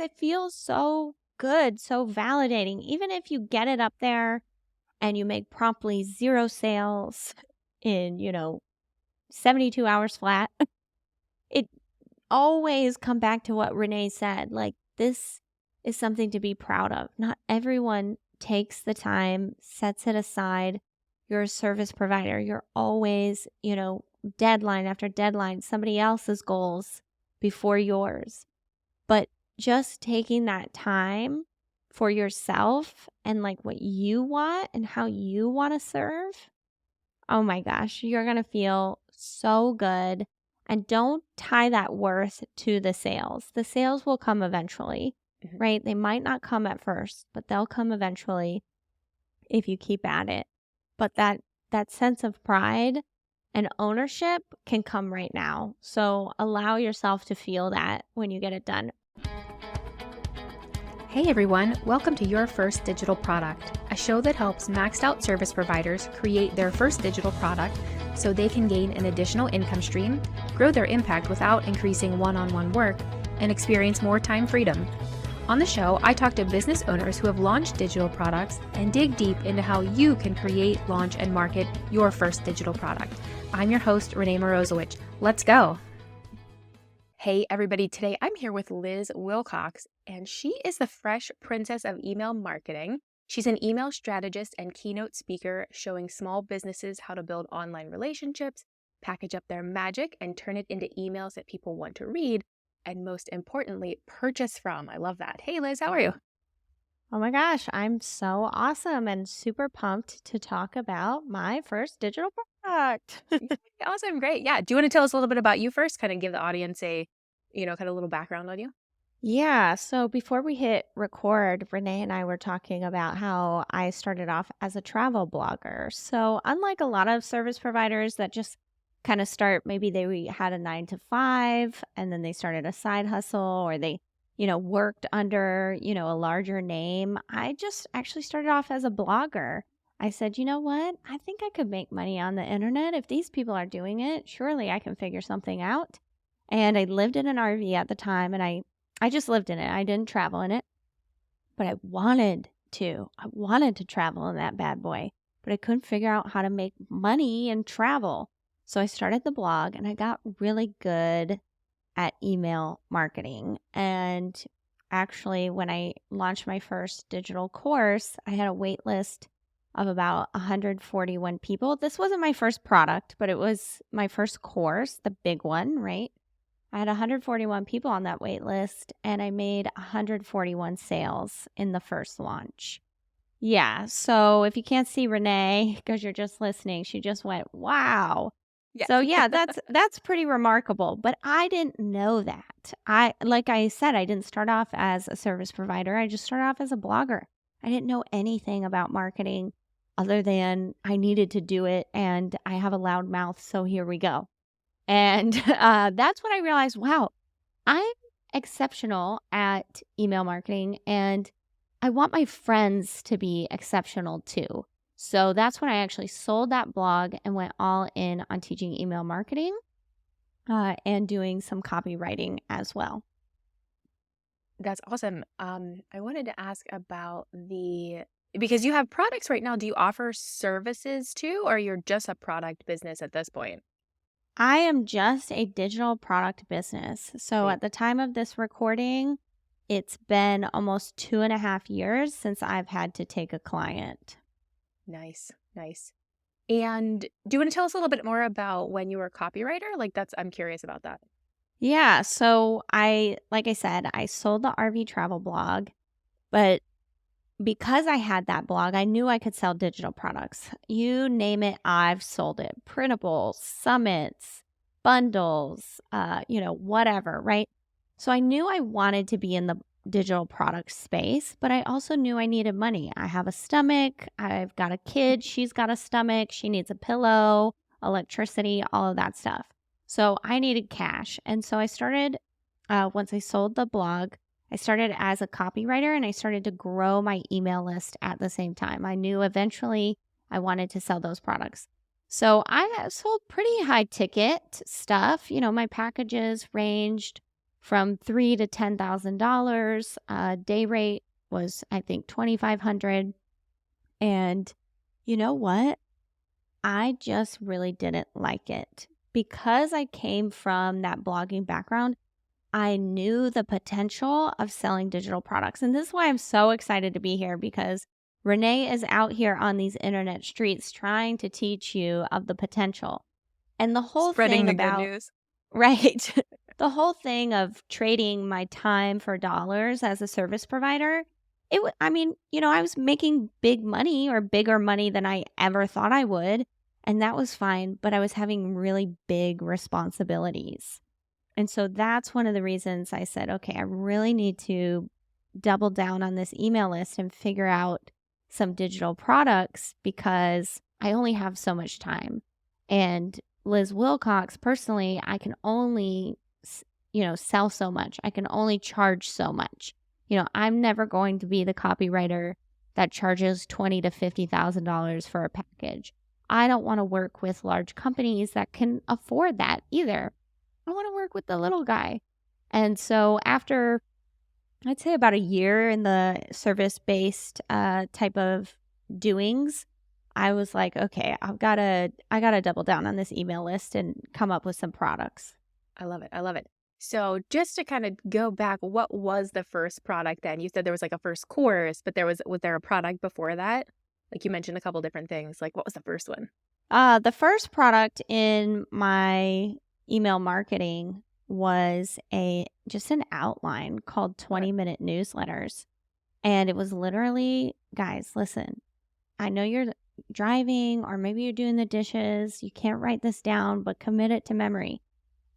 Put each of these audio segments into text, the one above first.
it feels so good, so validating. Even if you get it up there and you make promptly 0 sales in, 72 hours flat, it always come back to what Renee said. Like, this is something to be proud of. Not everyone takes the time, sets it aside. You're a service provider. You're always, deadline after deadline, somebody else's goals before yours. But just taking that time for yourself and like what you want and how you want to serve, oh my gosh, you're going to feel so good. And don't tie that worth to the sales. The sales will come eventually, right? They might not come at first, but they'll come eventually if you keep at it. But that sense of pride and ownership can come right now. So allow yourself to feel that when you get it done. Hey everyone, welcome to Your First Digital Product, a show that helps maxed out service providers create their first digital product so they can gain an additional income stream, grow their impact without increasing one-on-one work, and experience more time freedom. On the show, I talk to business owners who have launched digital products and dig deep into how you can create, launch, and market your first digital product. I'm your host, Renee Morozowicz. Let's go. Hey everybody, today I'm here with Liz Wilcox, and she is the fresh princess of email marketing. She's an email strategist and keynote speaker showing small businesses how to build online relationships, package up their magic, and turn it into emails that people want to read, and most importantly, purchase from. I love that. Hey Liz, how are you? Oh my gosh, I'm so awesome and super pumped to talk about my first digital product. Awesome, great. Yeah, do you want to tell us a little bit about you first? Kind of give the audience a, kind of a little background on you? Yeah, so before we hit record, Renee and I were talking about how I started off as a travel blogger. So unlike a lot of service providers that just kind of start, maybe they had a 9 to 5 and then they started a side hustle, or they, worked under, a larger name. I just actually started off as a blogger. I said, you know what? I think I could make money on the internet. If these people are doing it, surely I can figure something out. And I lived in an RV at the time, and I just lived in it. I didn't travel in it, but I wanted to. I wanted to travel in that bad boy, but I couldn't figure out how to make money and travel. So I started the blog, and I got really good at email marketing. And actually, when I launched my first digital course, I had a wait list of about 141 people. This wasn't my first product, but it was my first course, the big one, right? I had 141 people on that wait list, and I made 141 sales in the first launch. Yeah, so if you can't see Renee because you're just listening, she just went, wow. Yeah. So yeah, that's pretty remarkable, but I didn't know that. Like I said, I didn't start off as a service provider. I just started off as a blogger. I didn't know anything about marketing other than I needed to do it, and I have a loud mouth, so here we go. And that's when I realized, wow, I'm exceptional at email marketing, and I want my friends to be exceptional too. So that's when I actually sold that blog and went all in on teaching email marketing and doing some copywriting as well. That's awesome. I wanted to ask about because you have products right now, do you offer services too, or you're just a product business at this point? I am just a digital product business. So Great. at the time of this recording, it's been almost 2.5 years since I've had to take a client. Nice. And do you want to tell us a little bit more about when you were a copywriter? I'm curious about that. Yeah. So like I said, I sold the RV travel blog, but because I had that blog, I knew I could sell digital products. You name it, I've sold it. Printables, summits, bundles, whatever, right? So I knew I wanted to be in the digital product space, but I also knew I needed money. I have a stomach. I've got a kid. She's got a stomach. She needs a pillow, electricity, all of that stuff. So I needed cash. And so I started, once I sold the blog, I started as a copywriter, and I started to grow my email list at the same time. I knew eventually I wanted to sell those products. So I sold pretty high ticket stuff. My packages ranged from $3,000 to $10,000. Day rate was, I think, $2,500. And you know what? I just really didn't like it. Because I came from that blogging background, I knew the potential of selling digital products. And this is why I'm so excited to be here, because Renee is out here on these internet streets trying to teach you of the potential. And the whole Spreading thing the good about, news. right, the whole thing of trading my time for dollars as a service provider, I mean, I was making big money, or bigger money than I ever thought I would. And that was fine, but I was having really big responsibilities. And so that's one of the reasons I said, okay, I really need to double down on this email list and figure out some digital products, because I only have so much time. And Liz Wilcox, personally, I can only, sell so much. I can only charge so much. I'm never going to be the copywriter that charges $20,000 to $50,000 for a package. I don't want to work with large companies that can afford that either. I want to work with the little guy. And so after, I'd say, about a year in the service-based type of doings, I was like, okay, I gotta double down on this email list and come up with some products. I love it. I love it. So just to kind of go back, what was the first product then? You said there was like a first course, but was there a product before that? Like you mentioned a couple different things. Like what was the first one? The first product in my email marketing was just an outline called 20-minute newsletters. And it was literally, guys, listen, I know you're driving, or maybe you're doing the dishes. You can't write this down, but commit it to memory.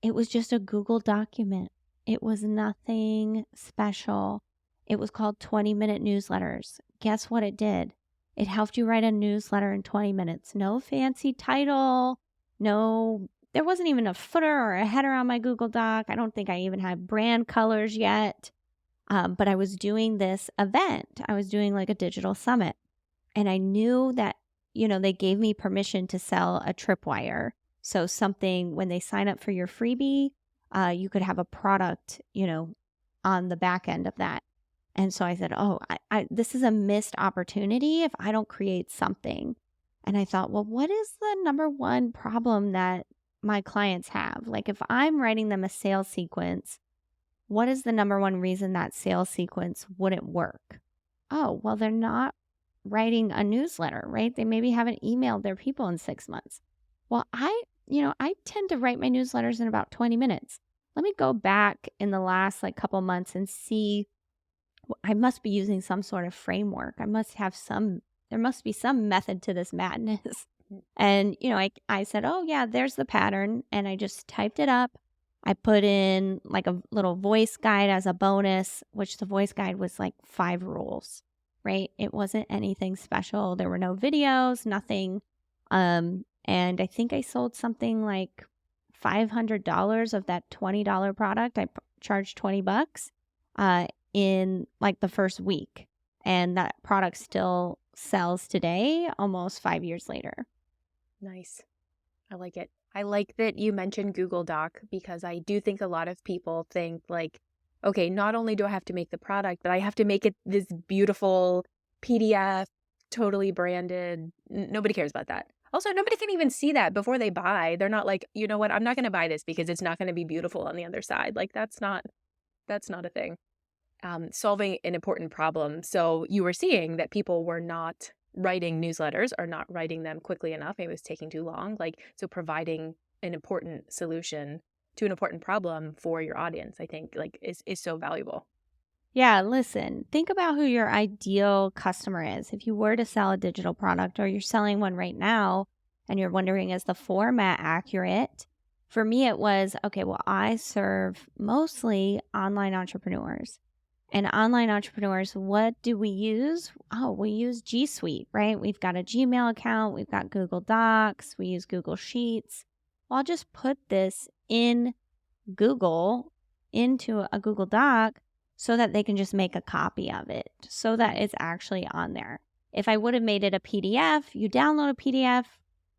It was just a Google document. It was nothing special. It was called 20-minute newsletters. Guess what it did? It helped you write a newsletter in 20 minutes. No fancy title. No, there wasn't even a footer or a header on my Google Doc. I don't think I even had brand colors yet. But I was doing this event. I was doing like a digital summit. And I knew that, they gave me permission to sell a tripwire. So something, when they sign up for your freebie, you could have a product, on the back end of that. And so I said, oh, this is a missed opportunity if I don't create something. And I thought, well, what is the number one problem that my clients have? Like, if I'm writing them a sales sequence, what is the number one reason that sales sequence wouldn't work? Oh, well, they're not writing a newsletter, right? They maybe haven't emailed their people in 6 months. Well, I tend to write my newsletters in about 20 minutes. Let me go back in the last couple months and see. I must be using some sort of framework. There must be some method to this madness. And, I said, oh yeah, there's the pattern. And I just typed it up. I put in like a little voice guide as a bonus, which the voice guide was like 5 rules, right? It wasn't anything special. There were no videos, nothing. And I think I sold something like $500 of that $20 product. I charged $20 in like the first week. And that product still sells today, almost 5 years later. Nice. I like it. I like that you mentioned Google Doc, because I do think a lot of people think like, okay, not only do I have to make the product, but I have to make it this beautiful PDF, totally branded. Nobody cares about that. Also, nobody can even see that before they buy. They're not like, you know what, I'm not going to buy this because it's not going to be beautiful on the other side. Like that's not a thing. Solving an important problem. So you were seeing that people were not writing newsletters, or not writing them quickly enough. Maybe it was taking too long. So providing an important solution to an important problem for your audience, I think is so valuable. Yeah, listen, think about who your ideal customer is. If you were to sell a digital product, or you're selling one right now and you're wondering, is the format accurate? For me, it was, okay, well, I serve mostly online entrepreneurs. And online entrepreneurs, what do we use? Oh, we use G Suite, right? We've got a Gmail account. We've got Google Docs. We use Google Sheets. Well, I'll just put this in Google into a Google Doc so that they can just make a copy of it, so that it's actually on there. If I would have made it a PDF, you download a PDF.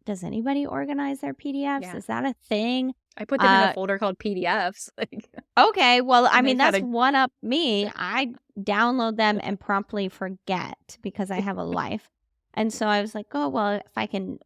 Does anybody organize their PDFs? Yeah. Is that a thing? I put them in a Uh, folder called PDFs, like, okay, well, I and mean, I've had that's a one up me. I download them and promptly forget because I have a life. And so I was like, oh, well, if I can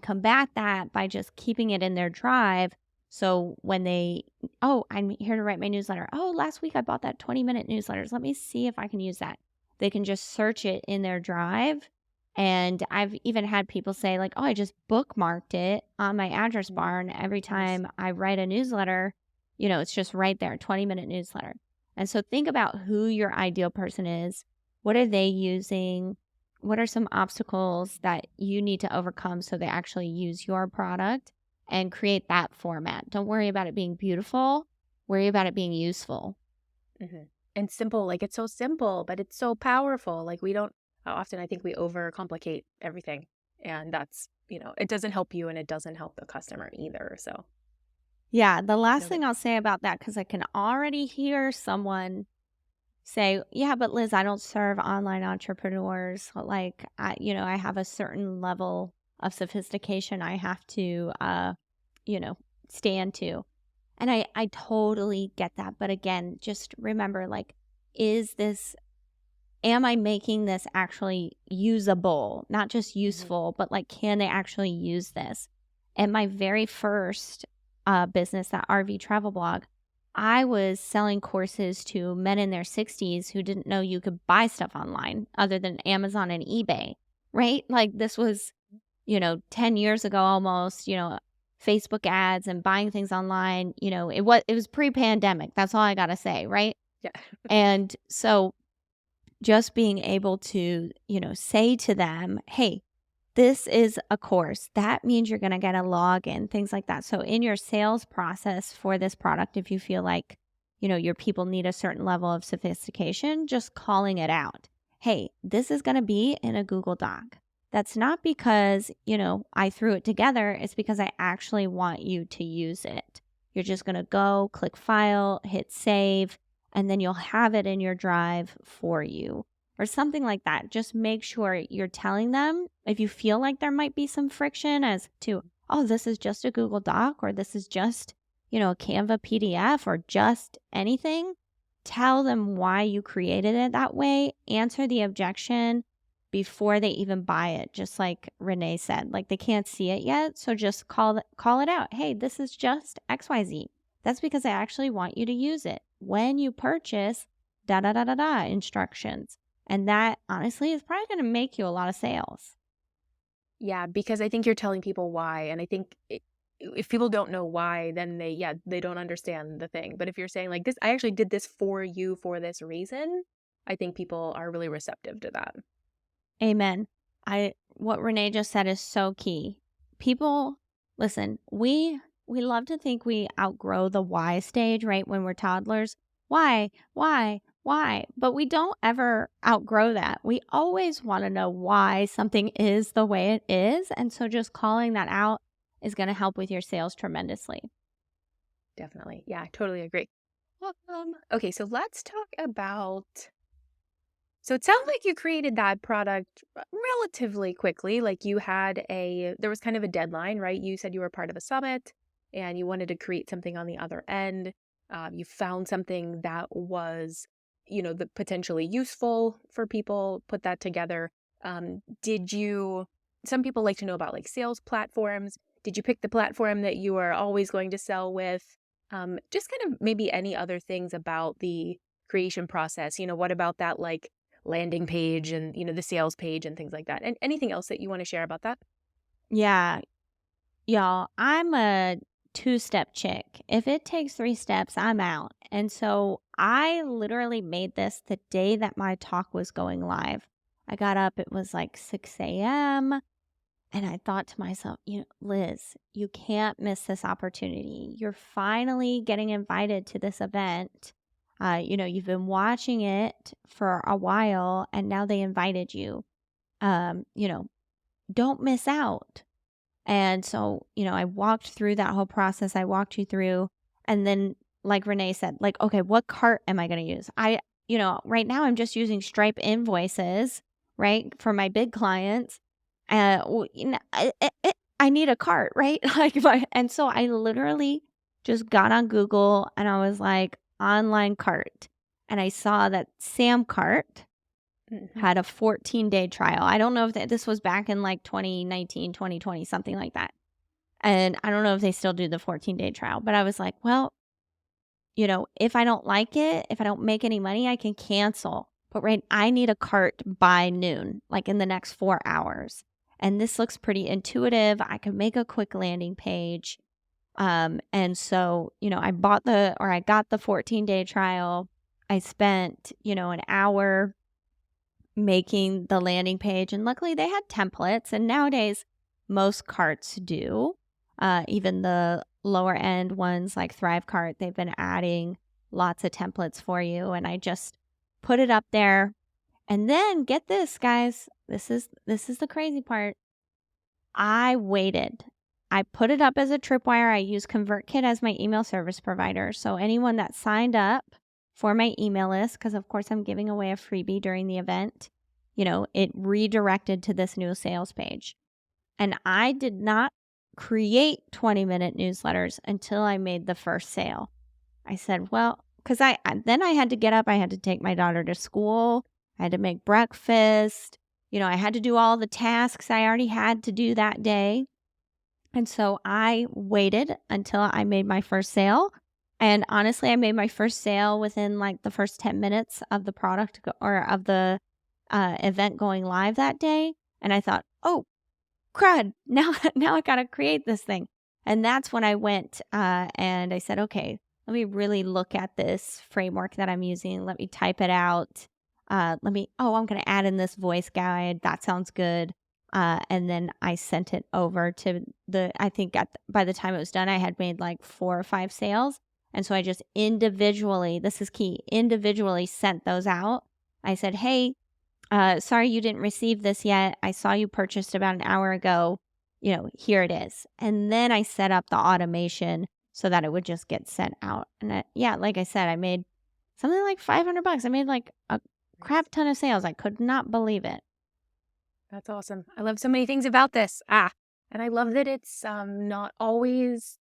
combat that by just keeping it in their drive. So when I'm here to write my newsletter. Oh, last week I bought that 20-minute newsletters. Let me see if I can use that. They can just search it in their drive. And I've even had people say, like, oh, I just bookmarked it on my address bar. And every nice. time I write a newsletter, it's just right there, 20-minute newsletter. And so think about who your ideal person is. What are they using? What are some obstacles that you need to overcome so they actually use your product, and create that format? Don't worry about it being beautiful. Worry about it being useful. Mhm. And simple, like, it's so simple, but it's so powerful. Like, we don't often I think we overcomplicate everything, and that's, it doesn't help you and it doesn't help the customer either, so, Yeah, the last know that thing I'll say about that, because I can already hear someone say, yeah, but Liz, I don't serve online entrepreneurs. Like, I have a certain level of sophistication I have to, you know, stand to. And I totally get that. But again, just remember, like, is this, am I making this actually usable? Not just Mhm. useful, but like, can they actually use this? And my very first business, that RV travel blog, I was selling courses to men in their 60s who didn't know you could buy stuff online other than Amazon and eBay, right? Like, this was, 10 years ago almost, Facebook ads and buying things online, it was pre-pandemic. That's all I got to say, right? Yeah. And so just being able to, say to them, hey, this is a course. That means you're going to get a login, things like that. So in your sales process for this product, if you feel like, your people need a certain level of sophistication, just calling it out. Hey, this is going to be in a Google Doc. That's not because, I threw it together. It's because I actually want you to use it. You're just going to go click file, hit save, and then you'll have it in your drive for you, or something like that. Just make sure you're telling them if you feel like there might be some friction as to, oh, this is just a Google Doc, or this is just, a Canva PDF, or just anything. Tell them why you created it that way. Answer the objection before they even buy it. Just like Renee said, like, they can't see it yet. So just call it out. Hey, this is just XYZ. That's because I actually want you to use it. When you purchase, da da da da da instructions. And that honestly is probably going to make you a lot of sales. Yeah, because I think you're telling people why, and I think if people don't know why, then they don't understand the thing. But if you're saying like this, I actually did this for you for this reason, I think people are really receptive to that. Amen. What Renee just said is so key. People, listen, we love to think we outgrow the why stage, right? When we're toddlers. Why? Why? Why? But we don't ever outgrow that. We always want to know why something is the way it is. And so just calling that out is going to help with your sales tremendously. Definitely. Yeah, I totally agree. Well, okay, so let's talk about. So it sounds like you created that product relatively quickly. Like there was kind of a deadline, right? You said you were part of a summit and you wanted to create something on the other end. You found something that was, the potentially useful for people, put that together. Some people like to know about like sales platforms. Did you pick the platform that you are always going to sell with? Just kind of maybe any other things about the creation process. What about that like landing page and the sales page and things like that, and anything else that you want to share about that? Yeah, y'all, I'm a two-step chick. If it takes 3 steps, I'm out. And so I literally made this the day that my talk was going live. I got up, it was like 6 a.m. And I thought to myself, Liz, you can't miss this opportunity. You're finally getting invited to this event. You've been watching it for a while and now they invited you. Um, you know, don't miss out. And so, I walked through that whole process. I walked you through. And then, like Renee said, like, okay, what cart am I going to use? Right now I'm just using Stripe invoices, right, for my big clients. I I need a cart, right? And so I literally just got on Google and I was like, online cart. And I saw that Sam Cart Mhm. had a 14-day trial. I don't know if this was back in like 2019, 2020, something like that. And I don't know if they still do the 14-day trial, but I was like, well, if I don't like it, if I don't make any money, I can cancel. But I need a cart by noon, like in the next 4 hours. And this looks pretty intuitive. I can make a quick landing page. And so, I got the 14-day trial. I spent, an hour making the landing page, and luckily they had templates, and nowadays most carts do. Even the lower end ones like Thrive Cart, they've been adding lots of templates for you, and I just put it up there. And then get this, guys, this is the crazy part. I waited. I put it up as a tripwire. I use ConvertKit as my email service provider. So anyone that signed up for my email list, because of course I'm giving away a freebie during the event, it redirected to this new sales page. And I did not create 20-minute newsletters until I made the first sale. I said, well, because then I had to get up. I had to take my daughter to school. I had to make breakfast. I had to do all the tasks I already had to do that day. And so I waited until I made my first sale. And honestly, I made my first sale within like the first 10 minutes of the or of the event going live that day. And I thought, oh, crud, now I got to create this thing. And that's when I went and I said, okay, let me really look at this framework that I'm using. Let me type it out. I'm going to add in this voice guide. That sounds good. And then I sent it over to I think by the time it was done, I had made like 4 or 5 sales. And so I just individually, this is key, individually sent those out. I said, hey, sorry you didn't receive this yet. I saw you purchased about an hour ago. Here it is. And then I set up the automation so that it would just get sent out. And like I said, I made something like $500. I made like a crap ton of sales. I could not believe it. That's awesome. I love so many things about this. And I love that it's not always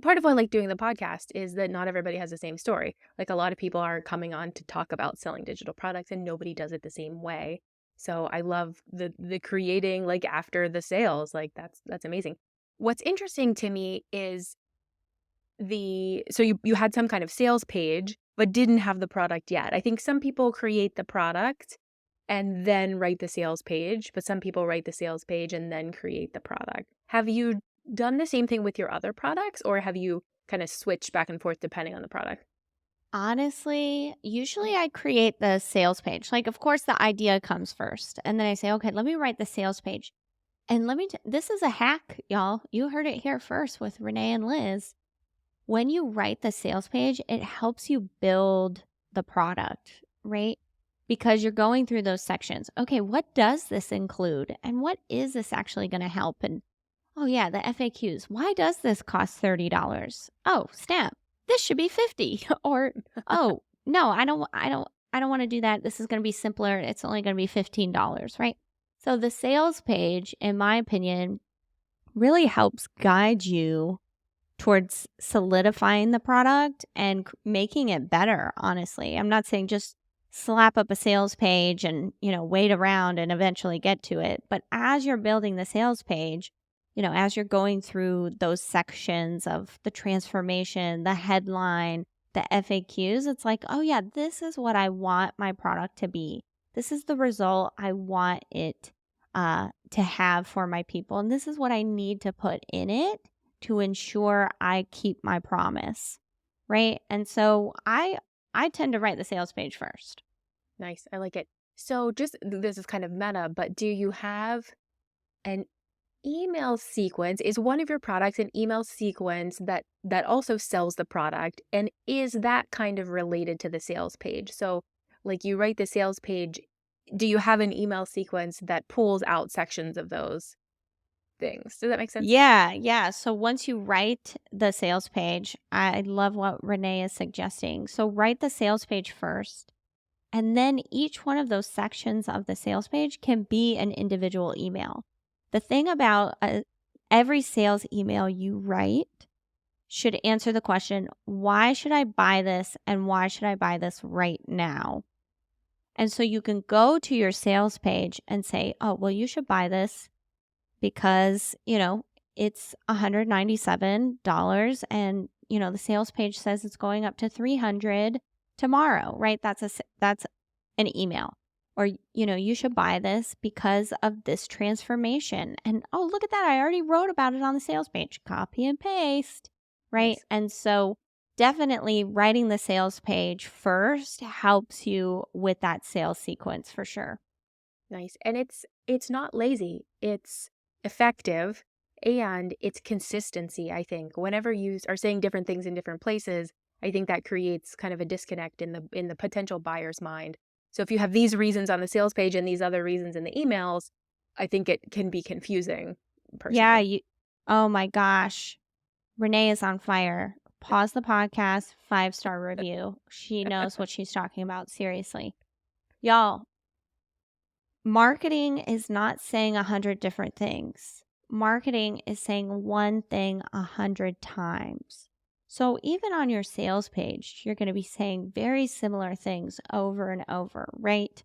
part of why I like doing the podcast is that not everybody has the same story. Like a lot of people are coming on to talk about selling digital products and nobody does it the same way. So I love the creating like after the sales. Like that's amazing. What's interesting to me is so you had some kind of sales page but didn't have the product yet. I think some people create the product and then write the sales page, but some people write the sales page and then create the product. Have you done the same thing with your other products, or have you kind of switched back and forth depending on the product? Honestly, usually I create the sales page. Like, of course, the idea comes first. And then I say, okay, let me write the sales page. And this is a hack, y'all. You heard it here first with Renee and Liz. When you write the sales page, it helps you build the product, right? Because you're going through those sections. Okay, what does this include? And what is this actually going to help? And oh yeah, the FAQs. Why does this cost $30? Oh, snap. This should be 50. Or oh, no, I don't want to do that. This is going to be simpler. It's only going to be $15, right? So the sales page, in my opinion, really helps guide you towards solidifying the product and making it better, honestly. I'm not saying just slap up a sales page and, wait around and eventually get to it. But as you're building the sales page, as you're going through those sections of the transformation, the headline, the FAQs, it's like, oh yeah, this is what I want my product to be. This is the result I want it to have for my people. And this is what I need to put in it to ensure I keep my promise, right? And so I tend to write the sales page first. Nice. I like it. So this is kind of meta, but do you have an email sequence? Is one of your products an email sequence that also sells the product? And is that kind of related to the sales page? So like you write the sales page, do you have an email sequence that pulls out sections of those things? Does that make sense? Yeah. So once you write the sales page, I love what Renee is suggesting. So write the sales page first, and then each one of those sections of the sales page can be an individual email. The thing about every sales email you write should answer the question, why should I buy this and why should I buy this right now? And so you can go to your sales page and say, oh, well, you should buy this because, it's $197 and, the sales page says it's going up to $300 tomorrow, right? That's an email. Or, you should buy this because of this transformation. And, oh, look at that. I already wrote about it on the sales page. Copy and paste, right? Nice. And so definitely writing the sales page first helps you with that sales sequence for sure. Nice. And it's not lazy. It's effective and it's consistency, I think. Whenever you are saying different things in different places, I think that creates kind of a disconnect in the potential buyer's mind. So if you have these reasons on the sales page and these other reasons in the emails, I think it can be confusing Yeah, personally. oh my gosh. Renee is on fire. Pause the podcast, 5-star review. She knows what she's talking about. Seriously. Y'all, marketing is not saying 100 different things. Marketing is saying one thing 100 times. So even on your sales page, you're going to be saying very similar things over and over, right?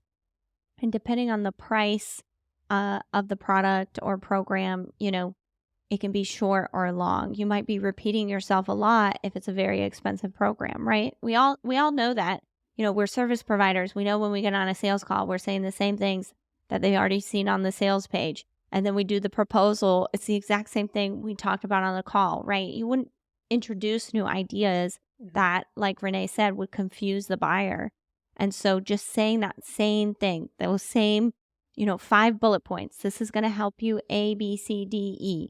And depending on the price of the product or program, it can be short or long. You might be repeating yourself a lot if it's a very expensive program, right? We all know that. We're service providers. We know when we get on a sales call, we're saying the same things that they already seen on the sales page. And then we do the proposal. It's the exact same thing we talked about on the call, right? You wouldn't introduce new ideas that, like Renee said, would confuse the buyer. And so just saying that same thing, those same, 5 bullet points. This is going to help you A, B, C, D, E.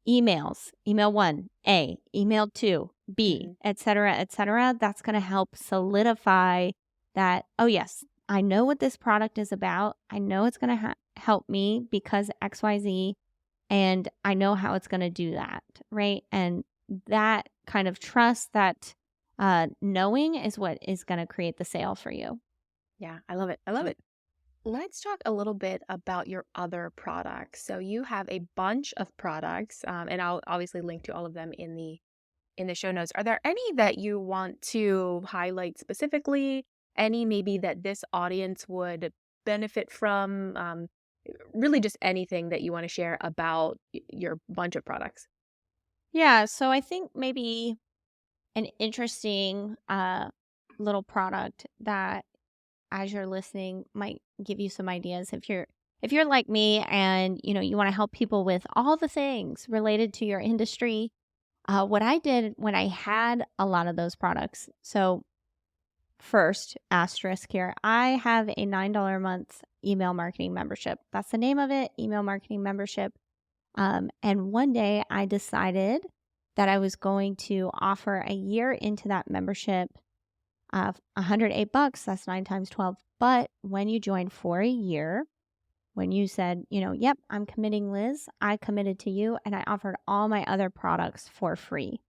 Emails, email 1, A, email 2, B, Mhm. et cetera, that's going to help solidify that, oh, yes, I know what this product is about. I know it's going to help me because XYZ, and I know how it's going to do that, right? And that kind of trust, that knowing is what is going to create the sale for you. Yeah, I love it. I love it. Let's talk a little bit about your other products. So you have a bunch of products, and I'll obviously link to all of them in the show notes. Are there any that you want to highlight specifically? Any maybe that this audience would benefit from? Really, just anything that you want to share about your bunch of products. Yeah, so I think maybe an interesting little product that as you're listening might give you some ideas if you're like me and you want to help people with all the things related to your industry. What I did when I had a lot of those products, so first asterisk here, I have a $9 a month email marketing membership. That's the name of it, email marketing membership. And one day I decided that I was going to offer a year into that membership of $108. That's 9 times 12. But when you joined for a year, when you said, yep, I'm committing, Liz, I committed to you, and I offered all my other products for free.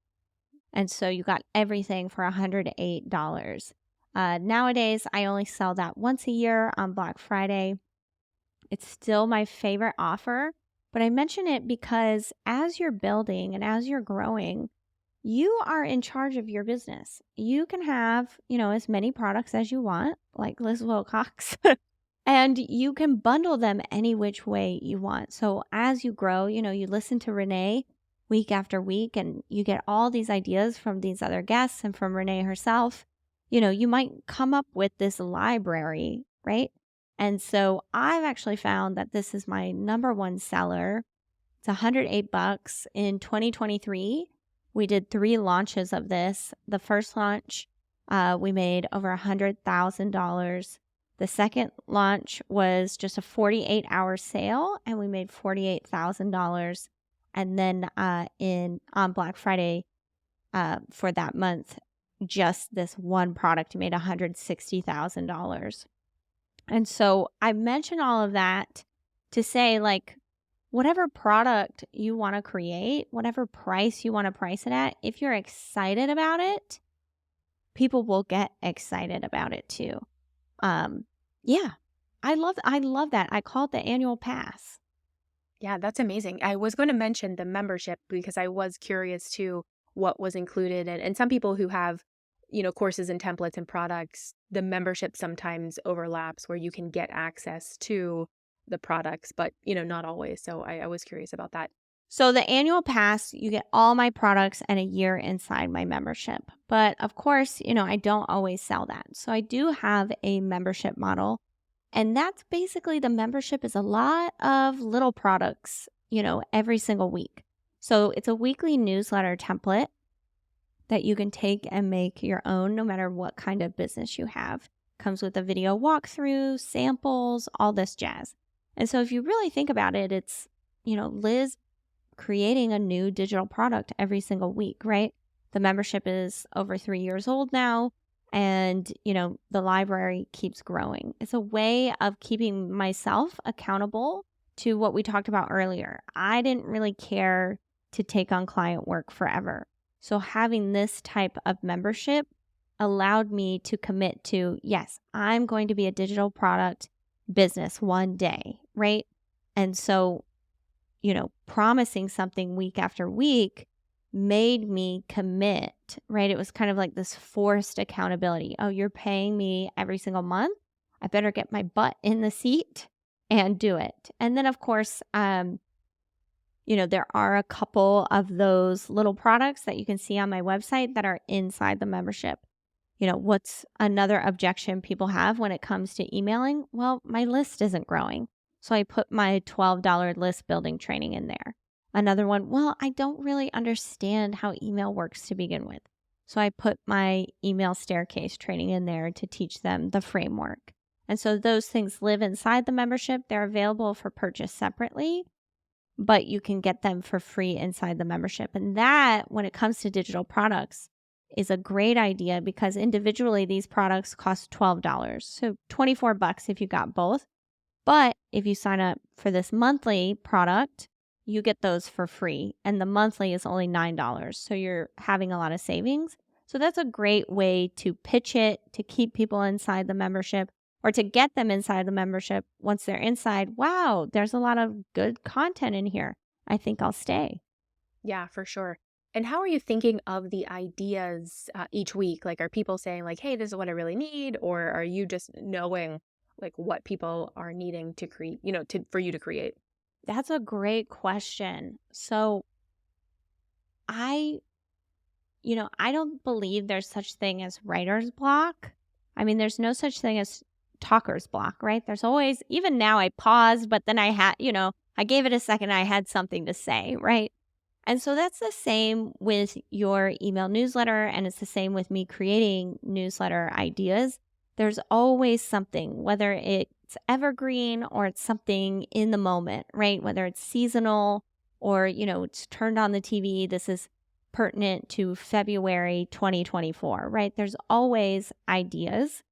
And so you got everything for $108. Nowadays, I only sell that once a year on Black Friday. It's still my favorite offer, but I mention it because as you're building and as you're growing, you are in charge of your business. You can have, as many products as you want, like Liz Wilcox, and you can bundle them any which way you want. So as you grow, you listen to Renee week after week and you get all these ideas from these other guests and from Renee herself. You might come up with this library, right? And so I've actually found that this is my number one seller. It's $108 in 2023. We did 3 launches of this. The first launch, we made over $100,000. The second launch was just a 48-hour sale, and we made $48,000. And then on Black Friday for that month, just this one product made $160,000. And so I mention all of that to say, like, whatever product you want to create, whatever price you want to price it at, if you're excited about it, people will get excited about it too. Yeah, I love that. I call it the annual pass. Yeah, that's amazing. I was going to mention the membership because I was curious too what was included. And some people who have, courses and templates and products, the membership sometimes overlaps where you can get access to the products, but, not always. So I was curious about that. So the annual pass, you get all my products and a year inside my membership. But of course, I don't always sell that. So I do have a membership model. And that's basically the membership is a lot of little products, every single week. So it's a weekly newsletter template that you can take and make your own no matter what kind of business you have. Comes with a video walkthrough, samples, all this jazz. And so if you really think about it, it's, Liz creating a new digital product every single week, right? The membership is over 3 years old now. And, the library keeps growing. It's a way of keeping myself accountable to what we talked about earlier. I didn't really care to take on client work forever. So having this type of membership allowed me to commit to, yes, I'm going to be a digital product business one day, right? And so, promising something week after week made me commit, right? It was kind of like this forced accountability. Oh, you're paying me every single month. I better get my butt in the seat and do it. And then, of course, there are a couple of those little products that you can see on my website that are inside the membership. What's another objection people have when it comes to emailing? Well, my list isn't growing. So I put my $12 list building training in there. Another one, well, I don't really understand how email works to begin with. So I put my email staircase training in there to teach them the framework. And so those things live inside the membership. They're available for purchase separately, but you can get them for free inside the membership. And that, when it comes to digital products, is a great idea because individually these products cost $12. So $24 if you got both. But if you sign up for this monthly product, you get those for free. And the monthly is only $9. So you're having a lot of savings. So that's a great way to pitch it, to keep people inside the membership or to get them inside the membership. Once they're inside, wow, there's a lot of good content in here. I think I'll stay. Yeah, for sure. And how are you thinking of the ideas each week? Like, are people saying like, "Hey, this is what I really need," or are you just knowing like what people are needing to create, for you to create? That's a great question. So I, I don't believe there's such thing as writer's block. I mean, there's no such thing as talker's block, right? There's always, even now I paused, but then I had, I gave it a second. I had something to say, right? And so that's the same with your email newsletter. And it's the same with me creating newsletter ideas. There's always something, whether it's evergreen or it's something in the moment, right? Whether it's seasonal or, it's turned on the TV. This is pertinent to February 2024, right? There's always ideas.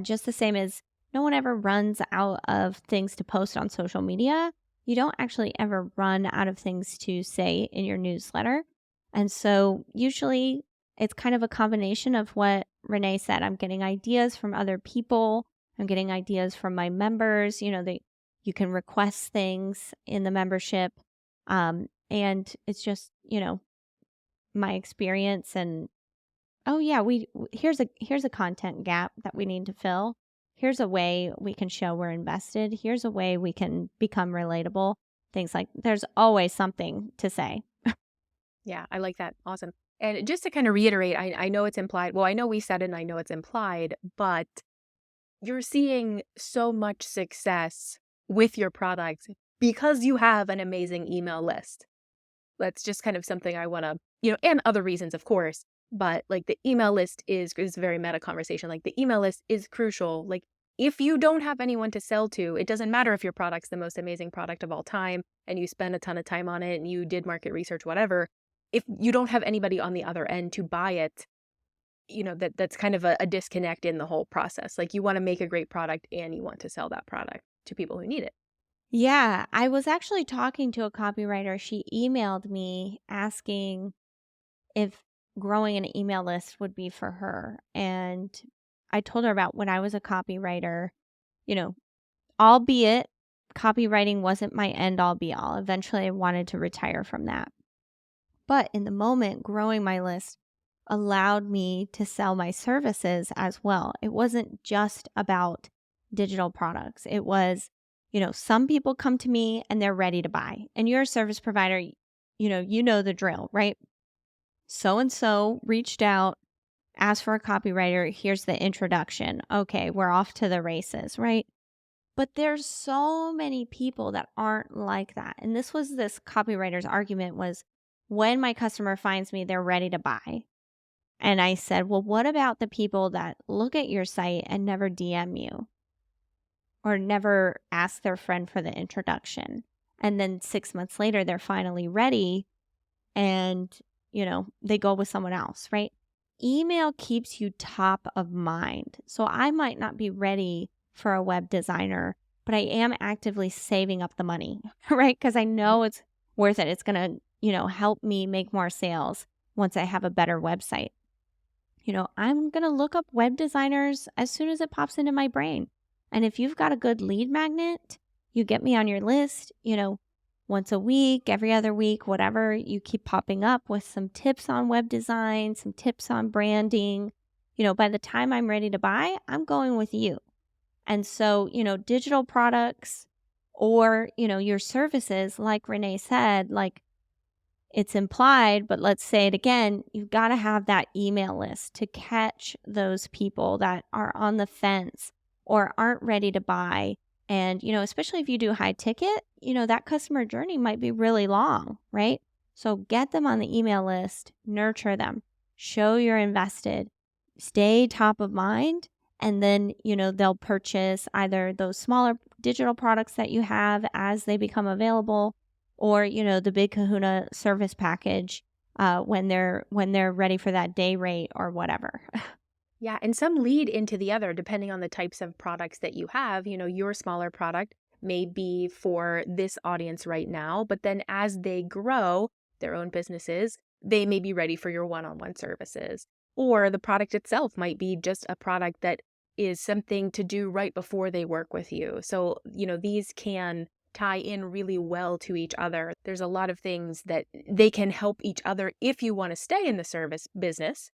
Just the same as no one ever runs out of things to post on social media. You don't actually ever run out of things to say in your newsletter. And so usually it's kind of a combination of what Renee said. I'm getting ideas from other people. I'm getting ideas from my members. You can request things in the membership. And it's just, my experience and oh yeah, here's a content gap that we need to fill. Here's a way we can show we're invested. Here's a way we can become relatable. Things like there's always something to say. Yeah, I like that. Awesome. And just to kind of reiterate, I know it's implied. Well, I know we said it and I know it's implied, but you're seeing so much success with your product because you have an amazing email list. That's just kind of something I want to, and other reasons, of course, but like the email list is a very meta conversation. Like the email list is crucial. Like if you don't have anyone to sell to, it doesn't matter if your product's the most amazing product of all time and you spend a ton of time on it and you did market research, whatever. If you don't have anybody on the other end to buy it, that's kind of a disconnect in the whole process. Like you want to make a great product and you want to sell that product to people who need it. Yeah, I was actually talking to a copywriter. She emailed me asking if growing an email list would be for her. And I told her about when I was a copywriter, you know, albeit copywriting wasn't my end all be all. Eventually, I wanted to retire from that. But in the moment, growing my list allowed me to sell my services as well. It wasn't just about digital products. It was, some people come to me and they're ready to buy. And you're a service provider, you know the drill, right? So and so reached out, asked for a copywriter. Here's the introduction. Okay, we're off to the races, right? But there's so many people that aren't like that. And this copywriter's argument was, when my customer finds me, they're ready to buy. And I said, well, what about the people that look at your site and never DM you or never ask their friend for the introduction? And then 6 months later, they're finally ready and, they go with someone else, right? Email keeps you top of mind. So I might not be ready for a web designer, but I am actively saving up the money, right? Because I know it's worth it. It's going to, help me make more sales once I have a better website. I'm going to look up web designers as soon as it pops into my brain. And if you've got a good lead magnet, you get me on your list, once a week, every other week, whatever, you keep popping up with some tips on web design, some tips on branding. By the time I'm ready to buy, I'm going with you. And so, digital products or, your services, like Renee said, like, it's implied, but let's say it again, you've got to have that email list to catch those people that are on the fence or aren't ready to buy. And, especially if you do high ticket, that customer journey might be really long, right? So get them on the email list, nurture them, show you're invested, stay top of mind, and then, they'll purchase either those smaller digital products that you have as they become available, or, the big kahuna service package when they're ready for that day rate or whatever. Yeah, and some lead into the other depending on the types of products that you have. Your smaller product may be for this audience right now, but then as they grow their own businesses, they may be ready for your one-on-one services. Or the product itself might be just a product that is something to do right before they work with you. So, these can tie in really well to each other. There's a lot of things that they can help each other if you want to stay in the service business,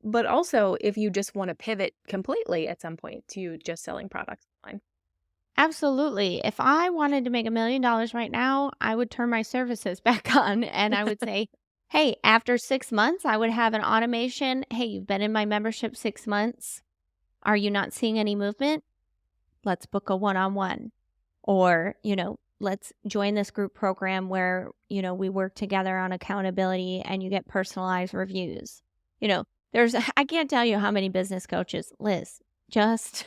but also if you just want to pivot completely at some point to just selling products online. Absolutely. If I wanted to make $1 million right now, I would turn my services back on and I would say, hey, after 6 months, I would have an automation. Hey, you've been in my membership 6 months. Are you not seeing any movement? Let's book a one-on-one. Or, let's join this group program where, we work together on accountability and you get personalized reviews. I can't tell you how many business coaches, Liz, just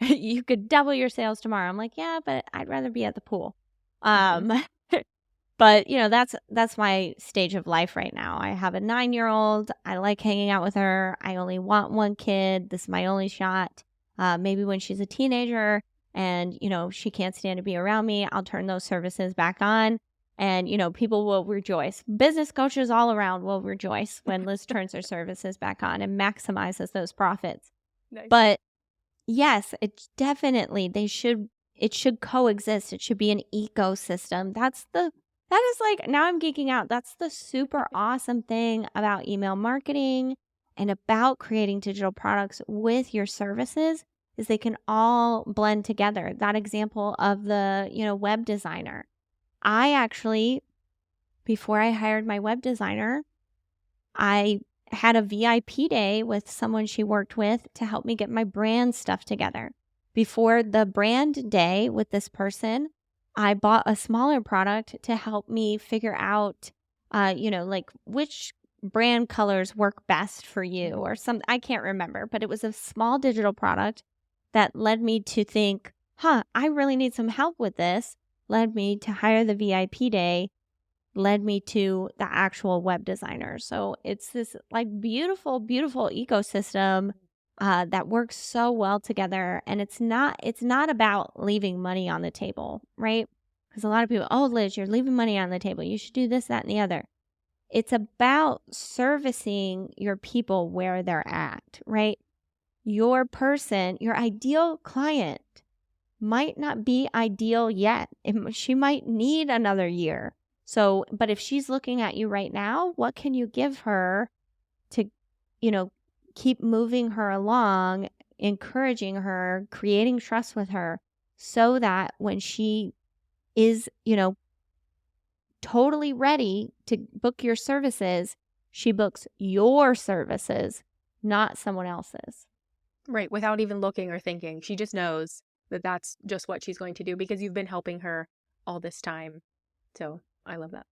you could double your sales tomorrow. I'm like, yeah, but I'd rather be at the pool. But that's my stage of life right now. I have a 9-year-old. I like hanging out with her. I only want one kid. This is my only shot. Maybe when she's a teenager and, she can't stand to be around me, I'll turn those services back on and, people will rejoice. Business coaches all around will rejoice when Liz turns her services back on and maximizes those profits. Nice. But yes, it's definitely, it should coexist. It should be an ecosystem. That is like, now I'm geeking out. That's the super awesome thing about email marketing and about creating digital products with your services is they can all blend together. That example of the, web designer. I actually, before I hired my web designer, I had a VIP day with someone she worked with to help me get my brand stuff together. Before the brand day with this person, I bought a smaller product to help me figure out, like which brand colors work best for you or something. I can't remember, but it was a small digital product that led me to think, I really need some help with this, led me to hire the VIP day, led me to the actual web designer. So it's this like beautiful, beautiful ecosystem that works so well together. And it's not about leaving money on the table, right? Because a lot of people, oh, Liz, you're leaving money on the table. You should do this, that, and the other. It's about servicing your people where they're at, right? Your person, your ideal client might not be ideal yet. She might need another year. So, but if she's looking at you right now, what can you give her to, you know, keep moving her along, encouraging her, creating trust with her so that when she is, totally ready to book your services, she books your services, not someone else's. Right. Without even looking or thinking. She just knows that that's just what she's going to do because you've been helping her all this time. So I love that.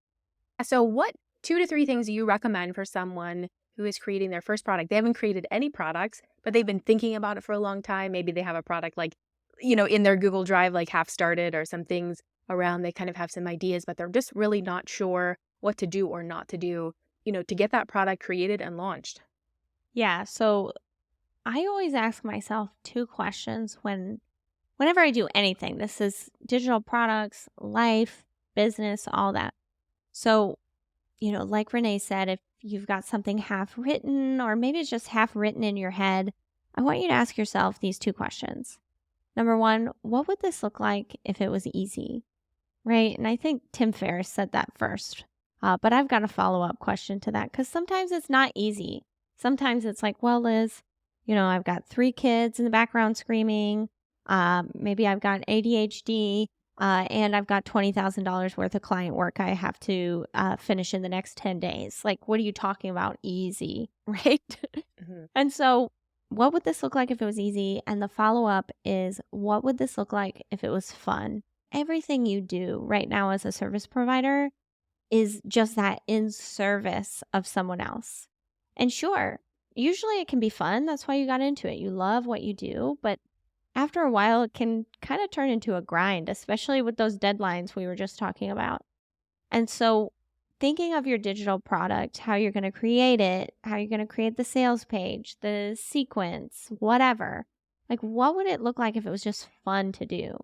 So what 2 to 3 things do you recommend for someone who is creating their first product? They haven't created any products, but they've been thinking about it for a long time. Maybe they have a product like, in their Google Drive, like half started or some things around. They kind of have some ideas, but they're just really not sure what to do or not to do, to get that product created and launched. Yeah. So I always ask myself 2 questions whenever I do anything. This is digital products, life, business, all that. So, like Renee said, if you've got something half written or maybe it's just half written in your head, I want you to ask yourself these 2 questions. Number 1, what would this look like if it was easy? Right? And I think Tim Ferriss said that first. But I've got a follow-up question to that because sometimes it's not easy. Sometimes it's like, well, Liz, I've got 3 kids in the background screaming. Maybe I've got ADHD. And I've got $20,000 worth of client work I have to finish in the next 10 days. Like, what are you talking about? Easy, right? Mm-hmm. And so, what would this look like if it was easy? And the follow up is, what would this look like if it was fun? Everything you do right now as a service provider is just that, in service of someone else. And sure, usually it can be fun. That's why you got into it. You love what you do, but after a while, it can kind of turn into a grind, especially with those deadlines we were just talking about. And so, thinking of your digital product, how you're going to create it, how you're going to create the sales page, the sequence, whatever, like what would it look like if it was just fun to do?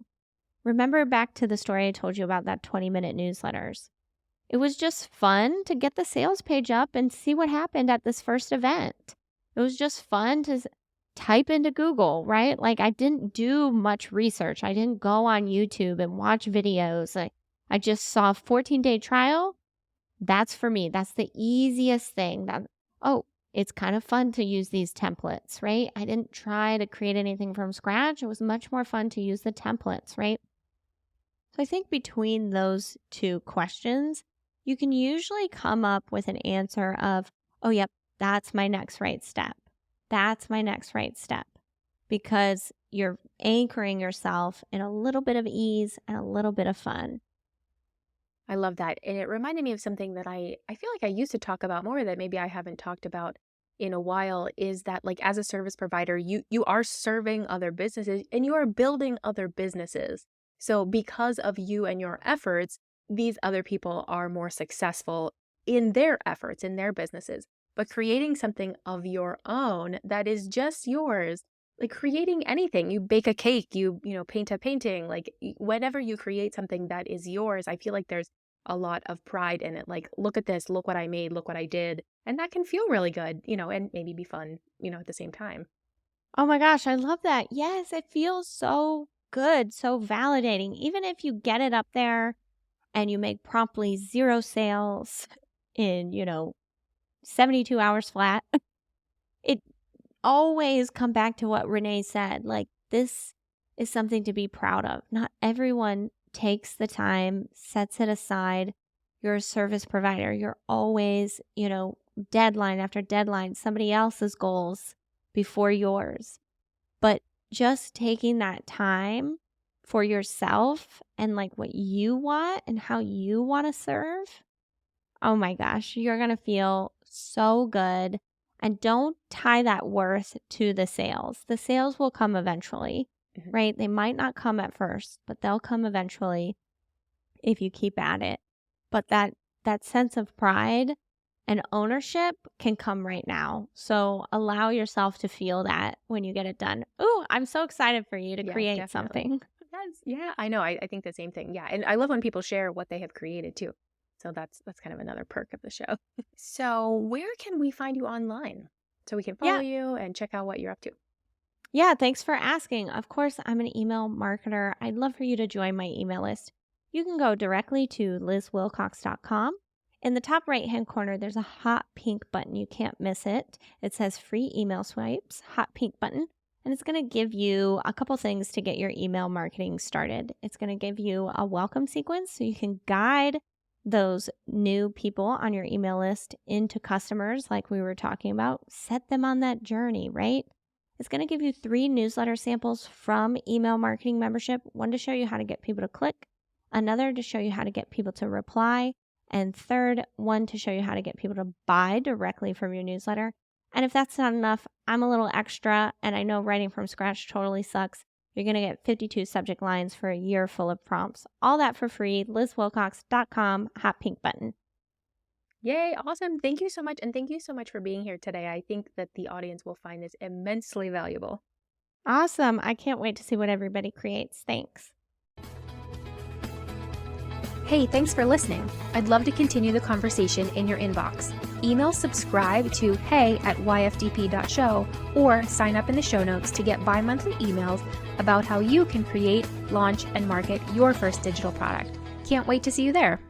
Remember back to the story I told you about that 20-minute newsletters. It was just fun to get the sales page up and see what happened at this first event. It was just fun to type into Google, right? Like I didn't do much research. I didn't go on YouTube and watch videos. I just saw a 14-day trial. That's for me. That's the easiest thing. It's kind of fun to use these templates, right? I didn't try to create anything from scratch. It was much more fun to use the templates, right? So I think between those 2 questions, you can usually come up with an answer of, oh, yep, that's my next right step. That's my next right step, because you're anchoring yourself in a little bit of ease and a little bit of fun. I love that. And it reminded me of something that I feel like I used to talk about more that maybe I haven't talked about in a while, is that like as a service provider, you are serving other businesses and you are building other businesses. So because of you and your efforts, these other people are more successful in their efforts, in their businesses. But creating something of your own that is just yours, like creating anything, you bake a cake, you paint a painting, like whenever you create something that is yours, I feel like there's a lot of pride in it. Like, look at this, look what I made, look what I did. And that can feel really good, and maybe be fun, at the same time. Oh my gosh, I love that. Yes, it feels so good, so validating. Even if you get it up there and you make promptly 0 sales in, 72 hours flat, it always come back to what Renee said. Like, this is something to be proud of. Not everyone takes the time, sets it aside. You're a service provider. You're always, deadline after deadline, somebody else's goals before yours. But just taking that time for yourself and like what you want and how you want to serve, oh my gosh, you're going to feel so good. And don't tie that worth to the sales. The sales will come eventually, right? They might not come at first, but they'll come eventually if you keep at it. But that sense of pride and ownership can come right now. So allow yourself to feel that when you get it done. Ooh, I'm so excited for you to create Definitely. something. Yeah, I know. I think the same thing. Yeah. And I love when people share what they have created too. So that's kind of another perk of the show. So where can we find you online so we can follow Yeah. you and check out what you're up to? Yeah, thanks for asking. Of course, I'm an email marketer. I'd love for you to join my email list. You can go directly to lizwilcox.com. In the top right hand corner, there's a hot pink button. You can't miss it. It says free email swipes, hot pink button. And it's going to give you a couple things to get your email marketing started. It's going to give you a welcome sequence so you can guide those new people on your email list into customers, like we were talking about. Set them on that journey, right? It's going to give you 3 newsletter samples from Email Marketing Membership, one to show you how to get people to click, another to show you how to get people to reply, and third, one to show you how to get people to buy directly from your newsletter. And if that's not enough, I'm a little extra, and I know writing from scratch totally sucks. You're going to get 52 subject lines for a year full of prompts. All that for free, lizwilcox.com, hot pink button. Yay, awesome. Thank you so much. And thank you so much for being here today. I think that the audience will find this immensely valuable. Awesome. I can't wait to see what everybody creates. Thanks. Hey, thanks for listening. I'd love to continue the conversation in your inbox. Email subscribe to hey@yfdp.show or sign up in the show notes to get bi-monthly emails about how you can create, launch, and market your first digital product. Can't wait to see you there.